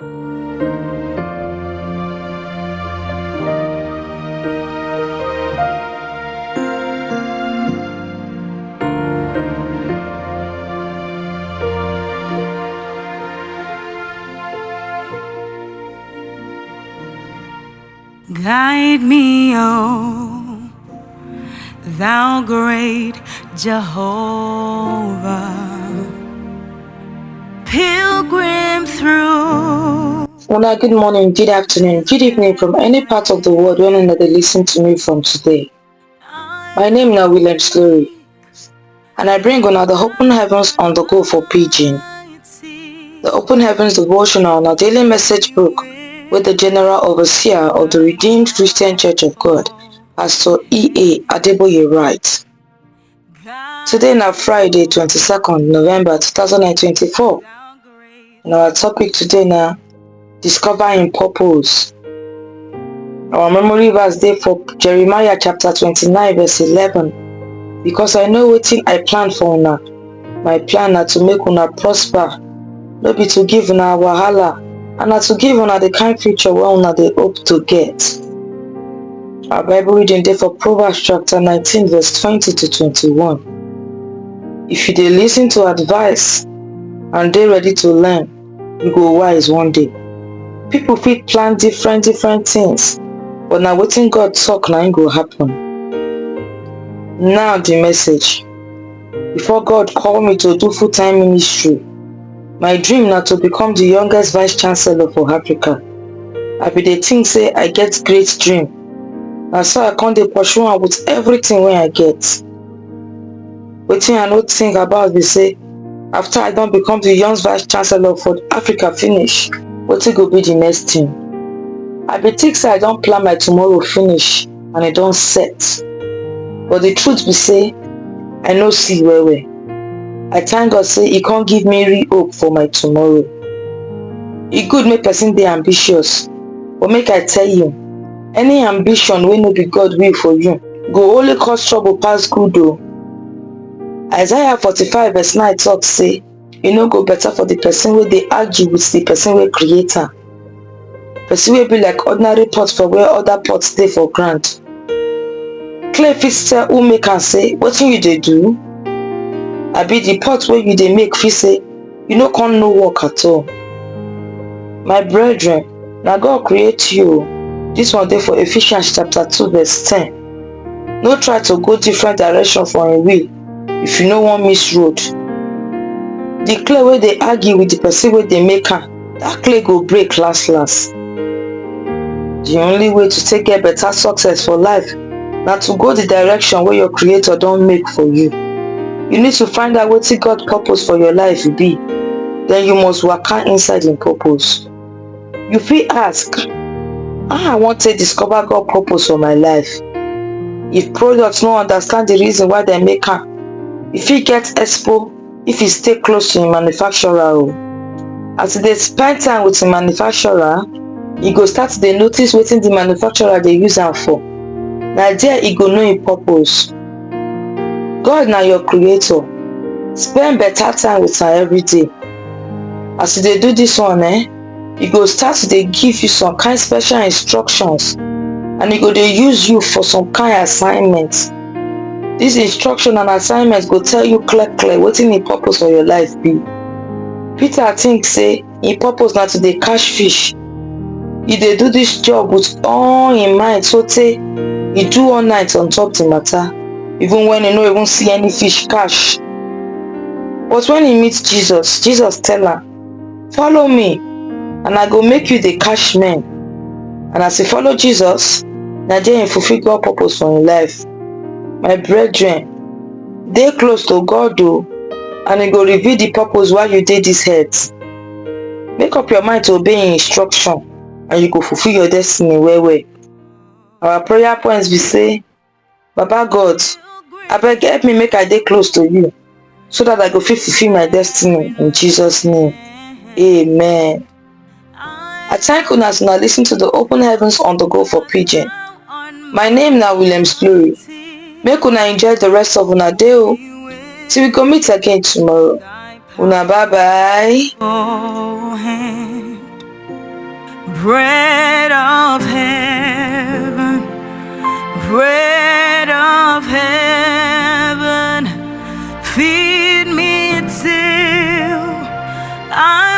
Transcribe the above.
Guide me, oh, thou great Jehovah, pilgrim through. Good morning, good afternoon, good evening from any part of the world when they listen to me from today. My name is William's Glory, and I bring on the open heavens on the go for Pidgin. The open heavens devotional on a daily message book with the General Overseer of the Redeemed Christian Church of God, Pastor E.A. Adeboye writes. Today is Friday, 22nd November 2024, and our topic today is discovering purpose. Our memory verse dey for Jeremiah chapter 29 verse 11. Because I know wetin I plan for una, my plan na to make una prosper, no be to give una wahala, and na to give una the kind future wey una dey hope to get. Our Bible reading dey for Proverbs chapter 19 verse 20 to 21. If you dey listen to advice and dey ready to learn, you go wise one day. People fit plan different things, but na wetin God talk na im go happen. Now the message. Before God called me to do full-time ministry, my dream na to become the youngest vice chancellor for Africa. I be dey think say I get great dream, na so I come dey pursue am with everything wey I get. Wetin I no think about be say, after I don become the young vice chancellor for Africa finish, wetin go be the next thing? I be think say I don plan my tomorrow finish and e don set. But the truth be say, I no see well. I thank God say e can't give me real hope for my tomorrow. E good make person dey ambitious, but make I tell you, any ambition wey no be God will for you go only cause trouble pass good o. Isaiah 45 verse 9 talk say, e no go better for the person wey dey argue with the person wey create am. Person wey be like ordinary pot for where other pots dey for ground. Clay fit tell who make am say, wetin you dey do? Abi the pot wey you dey make fit say, you no come no work at all. My brethren, na God create you. This one dey for Ephesians chapter 2 verse 10. No try to go different direction for im will if you no wan miss road. The clay wey dey argue with the person wey dey make am, that clay go break last. The only way to take get better success for life na to go the direction wey your creator don make for you. You need to find out wetin God purpose for your life be. Then you must waka inside im purpose. You fit ask, how I wan take discover God purpose for my life? If product no understand the reason why dem make am, e fit get expo if e stay close to im manufacturer o. As e dey spend time with im manufacturer, e go start to dey notice wetin the manufacturer dey use am for. Na there e go know im purpose. God na your creator. Spend better time with am every day. As you dey do this one, e go start to dey give you some kind special instructions, and e go dey use you for some kind assignment. This instruction and assignment go tell you clear wetin im purpose for your life be. Peter think say im purpose na to dey catch fish. E dey do this job with all im mind sotey e do all night on top the matter, even when e no even see any fish catch. But when he meet Jesus, Jesus tell am, follow me and I go make you dey catch men. And as he follow Jesus, na there he fulfill God purpose for im life. My brethren, dey close to God o, and he go reveal the purpose why you dey this earth. Make up your mind to obey im instruction and you go fulfill your destiny well. Our prayer points be say, Baba God, abeg help me make I dey close to you, so that I go fit fulfill my destiny in Jesus name. Amen. I thank una as una listen to the open heavens on the go for Pidgin. My name na William's Glory. Make una enjoy the rest of una day o. Till we go meet again tomorrow. Una bye bye. bread of heaven, bread of heaven, feed me till I